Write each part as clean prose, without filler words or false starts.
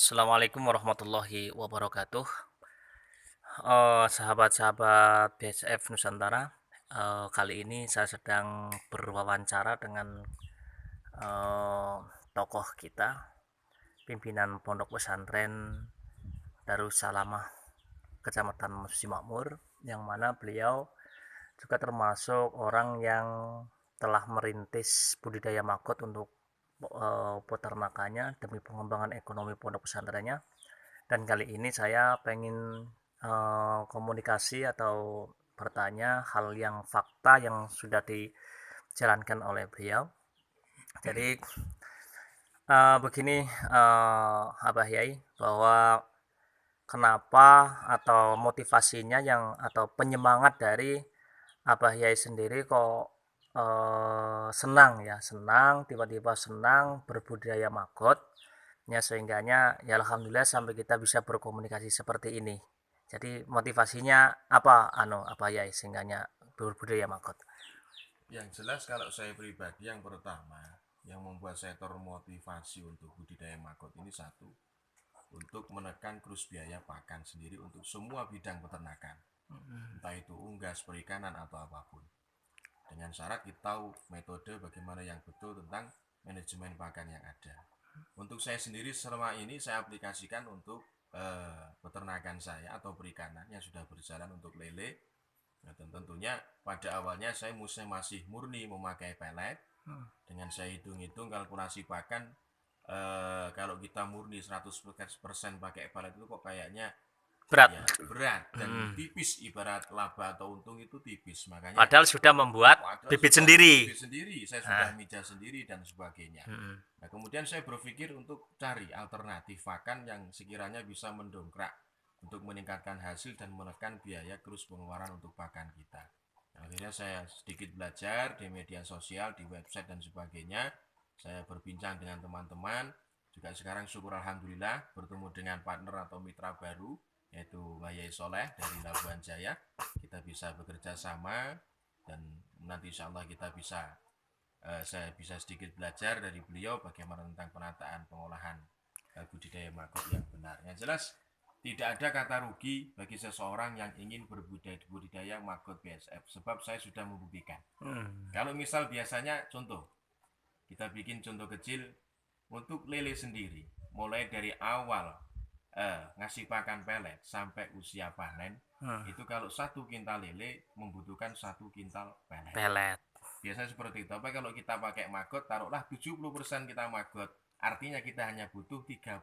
Assalamualaikum warahmatullahi wabarakatuh. Sahabat-sahabat BSF Nusantara, kali ini saya sedang berwawancara dengan eh, tokoh kita, pimpinan Pondok Pesantren Darussalamah Kecamatan Masjid Makmur, yang mana beliau juga termasuk orang yang telah merintis budidaya maggot untuk peternakannya demi pengembangan ekonomi pondok pesantrennya. Dan kali ini saya pengen komunikasi atau bertanya hal yang fakta yang sudah dijalankan oleh beliau. Jadi begini, Abah Yai, bahwa kenapa atau motivasinya yang atau penyemangat dari Abah Yai sendiri kok senang ya, senang, tiba-tiba senang berbudidaya maggot ya, sehingganya ya alhamdulillah sampai kita bisa berkomunikasi seperti ini. Jadi motivasinya apa apa ya sehingganya berbudidaya maggot? Yang jelas kalau saya pribadi yang pertama yang membuat saya termotivasi untuk budidaya maggot ini satu, untuk menekan kurus biaya pakan sendiri untuk semua bidang peternakan, entah itu unggas, perikanan atau apapun. Dengan syarat kita tahu metode bagaimana yang betul tentang manajemen pakan yang ada. Untuk saya sendiri selama ini saya aplikasikan untuk peternakan saya atau perikanan yang sudah berjalan untuk lele. Nah, tentunya pada awalnya saya masih murni memakai pelet. Dengan saya hitung-hitung kalkulasi pakan, kalau kita murni 100% pakai pelet itu kok kayaknya Berat. ya berat dan tipis, ibarat laba atau untung itu tipis. Makanya Padahal sudah membuat padahal bibit sudah sendiri. bibit sendiri, saya sudah Nah, mijah sendiri dan sebagainya. Nah, kemudian saya berpikir untuk cari alternatif pakan yang sekiranya bisa mendongkrak untuk meningkatkan hasil dan menekan biaya terus pengeluaran untuk pakan kita. Nah, akhirnya saya sedikit belajar di media sosial, di website dan sebagainya. Saya berbincang dengan teman-teman. Juga sekarang syukur alhamdulillah bertemu dengan partner atau mitra baru, yaitu Mayai Soleh dari Labuan Jaya. Kita bisa bekerja sama dan nanti insya Allah kita bisa saya bisa sedikit belajar dari beliau bagaimana tentang penataan pengolahan budidaya maggot yang benar. Yang jelas tidak ada kata rugi bagi seseorang yang ingin berbudidaya maggot BSF, sebab saya sudah membuktikan. Kalau misal biasanya contoh, kita bikin contoh kecil untuk lele sendiri, mulai dari awal ngasih pakan pelet sampai usia panen, itu kalau 1 kintal lele membutuhkan 1 kintal pelet. pelet. Biasanya seperti itu. Tapi kalau kita pakai maggot, taruhlah 70% kita maggot, artinya kita hanya butuh 30%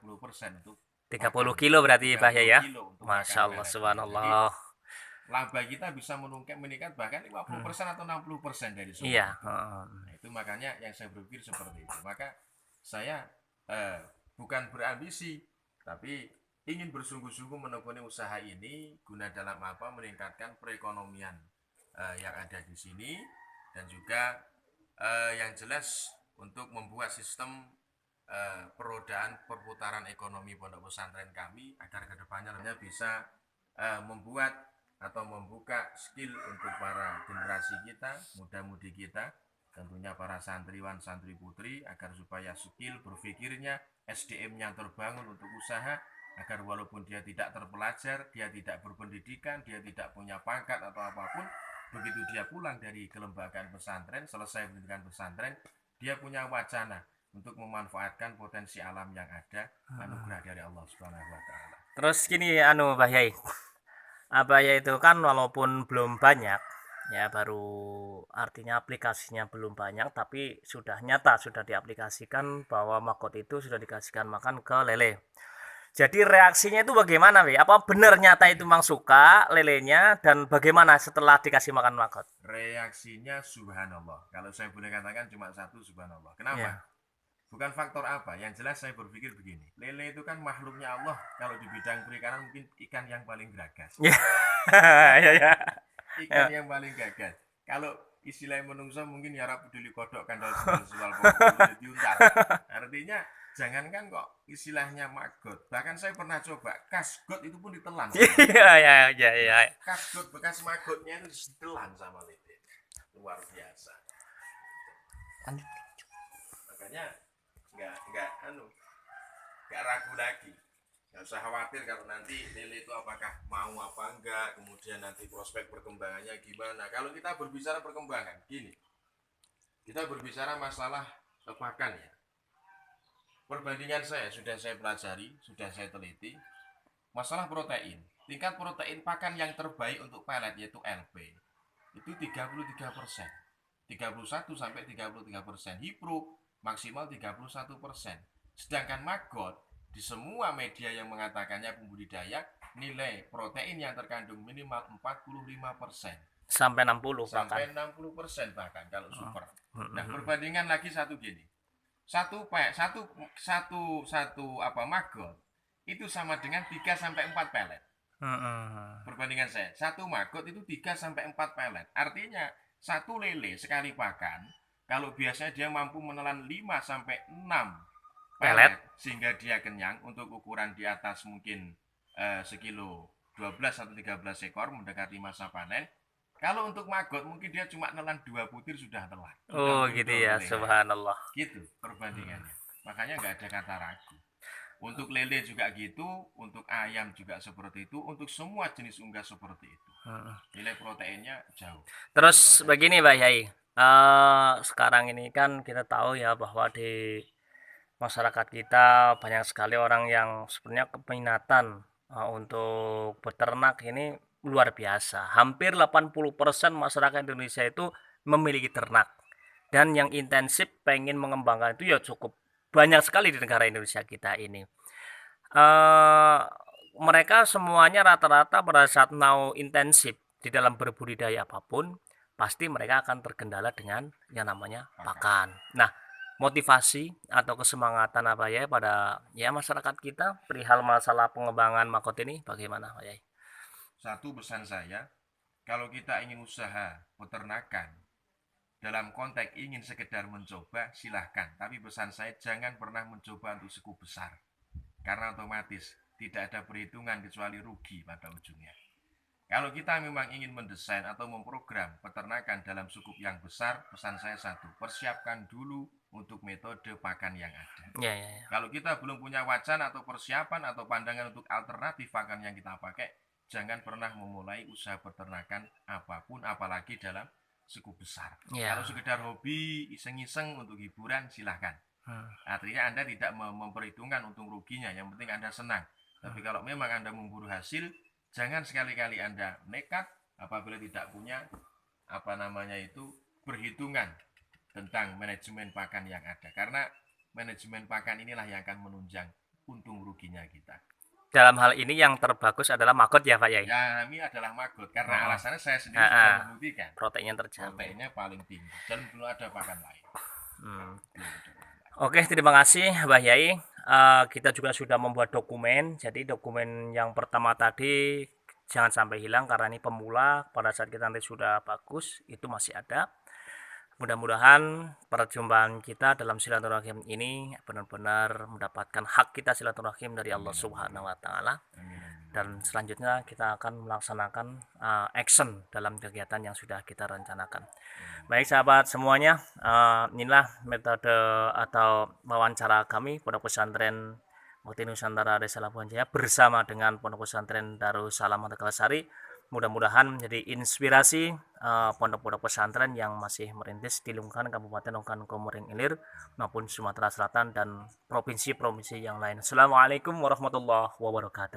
untuk tiga pakan, puluh kilo berarti tiga Bah puluh ya. kilo untuk pakan Masya Allah, peletnya. Jadi subhanallah. laba kita bisa meningkat bahkan 50% atau 60% dari semua Iya. itu. Nah, itu makanya yang saya berpikir seperti itu. Maka saya bukan berambisi, tapi ingin bersungguh-sungguh menekuni usaha ini guna dalam apa meningkatkan perekonomian yang ada di sini, dan juga yang jelas untuk membuat sistem perodaan perputaran ekonomi pondok pesantren kami agar kedepannya bisa membuat atau membuka skill untuk para generasi kita, muda-mudi kita, tentunya para santriwan santri putri, agar supaya skill berpikirnya, SDM-nya terbangun untuk usaha, agar walaupun dia tidak terpelajar, dia tidak berpendidikan, dia tidak punya pangkat atau apapun, begitu dia pulang dari kelembagaan pesantren, selesai pendidikan pesantren, dia punya wacana untuk memanfaatkan potensi alam yang ada, anugerah dari Allah Subhanahu wa taala. Terus gini Bah Yai. Apa ya itu kan walaupun belum banyak ya, baru artinya aplikasinya belum banyak tapi sudah nyata, sudah diaplikasikan bahwa maggot itu sudah dikasihkan makan ke lele. Jadi reaksinya itu bagaimana, Wi? Apa benar nyata itu memang suka lelenya, dan bagaimana setelah dikasih makan maggot? Reaksinya subhanallah. Kalau saya boleh katakan cuma satu, subhanallah. Kenapa? Ya. Bukan faktor apa. Yang jelas saya berpikir begini. Lele itu kan makhluknya Allah. Kalau di bidang perikanan mungkin ikan yang paling geragas. Ya. Ya ya. Ikan Ya. yang paling gagas. Kalau istilah menungso mungkin ya peduli kodok kandal sendal sual pokok diuntal. Artinya jangankan kok istilahnya maggot, bahkan saya pernah coba kasgot itu pun ditelan sama Iya lele. ya ya Nah, ya. kasgot bekas magotnya itu ditelan sama lele, luar biasa. Makanya nggak ragu lagi. Nggak usah khawatir kalau nanti lele itu apakah mau apa enggak, kemudian nanti prospek perkembangannya gimana. Kalau kita berbicara perkembangan, gini, kita berbicara masalah pakan ya. Perbandingan sudah saya pelajari, sudah saya teliti, masalah protein. Tingkat protein pakan yang terbaik untuk pelet yaitu LP itu 33%. 31 sampai 33%. Hipro maksimal 31%. Sedangkan maggot di semua media yang mengatakannya pembudidaya nilai protein yang terkandung minimal 45%. Sampai 60 Sampai bahkan. 60% bahkan kalau super. Nah, perbandingan lagi satu gini. Satu maggot itu sama dengan 3 sampai 4 pelet. Perbandingan saya, satu maggot itu 3 sampai 4 pelet. Artinya, satu lele sekali pakan, kalau biasanya dia mampu menelan 5 sampai 6 pelet sehingga dia kenyang untuk ukuran di atas mungkin sekilo 12 atau 13 ekor mendekati masa panen. Kalau untuk maggot mungkin dia cuma nelan 2 butir sudah telan. Oh gitu ya, subhanallah. Gitu perbandingannya. Makanya nggak ada kata ragu. Untuk lele juga gitu, untuk ayam juga seperti itu, untuk semua jenis unggas seperti itu. Nilai proteinnya jauh. Terus begini Pak Yai, sekarang ini kan kita tahu ya bahwa di masyarakat kita banyak sekali orang yang sebenarnya keminatan untuk beternak ini luar biasa. Hampir 80% masyarakat Indonesia itu memiliki ternak. Dan yang intensif pengen mengembangkan itu ya cukup banyak sekali di negara Indonesia kita ini. Mereka semuanya rata-rata pada saat mau intensif di dalam berbudidaya apapun, pasti mereka akan terkendala dengan yang namanya pakan. Nah, motivasi atau kesemangatan apa ya pada ya masyarakat kita perihal masalah pengembangan makot ini bagaimana Pak Yai? Satu pesan saya, kalau kita ingin usaha peternakan dalam konteks ingin sekedar mencoba silahkan, tapi pesan saya jangan pernah mencoba untuk suku besar karena otomatis tidak ada perhitungan kecuali rugi pada ujungnya. Kalau kita memang ingin mendesain atau memprogram peternakan dalam sukup yang besar, pesan saya satu, persiapkan dulu untuk metode pakan yang ada. Ya. Kalau kita belum punya wacana atau persiapan atau pandangan untuk alternatif pakan yang kita pakai, jangan pernah memulai usaha peternakan apapun, apalagi dalam suku besar. Kalau sekedar hobi, iseng-iseng untuk hiburan, silahkan. Artinya Anda tidak memperhitungkan untung ruginya, yang penting Anda senang. Tapi kalau memang Anda memburu hasil, jangan sekali-kali Anda nekat apabila tidak punya perhitungan tentang manajemen pakan yang ada. Karena manajemen pakan inilah yang akan menunjang untung ruginya kita. Dalam hal ini yang terbagus adalah maggot ya Pak Yai? Ya, ini adalah maggot. Karena alasannya saya sendiri sudah membuktikan. Proteinnya terjamin. Proteinnya paling tinggi. Dan belum ada pakan lain. Oke, terima kasih Mbak Yai. Kita juga sudah membuat dokumen. Jadi dokumen yang pertama tadi jangan sampai hilang karena ini pemula. Pada saat kita nanti sudah bagus, itu masih ada. Mudah-mudahan perjumpaan kita dalam silaturahim ini benar-benar mendapatkan hak kita silaturahim dari Allah Subhanahu wa taala. Dan selanjutnya kita akan melaksanakan action dalam kegiatan yang sudah kita rencanakan. Baik sahabat semuanya, inilah metode atau wawancara kami Pondok Pesantren Mukti Nusantara Desa Labuhan Jaya bersama dengan Pondok Pesantren Darussalam Tegalsari. Mudah-mudahan menjadi inspirasi pondok-pondok pesantren yang masih merintis di lingkungan Kabupaten Ogan Komering Ilir maupun Sumatera Selatan dan provinsi-provinsi yang lain. Assalamualaikum warahmatullahi wabarakatuh.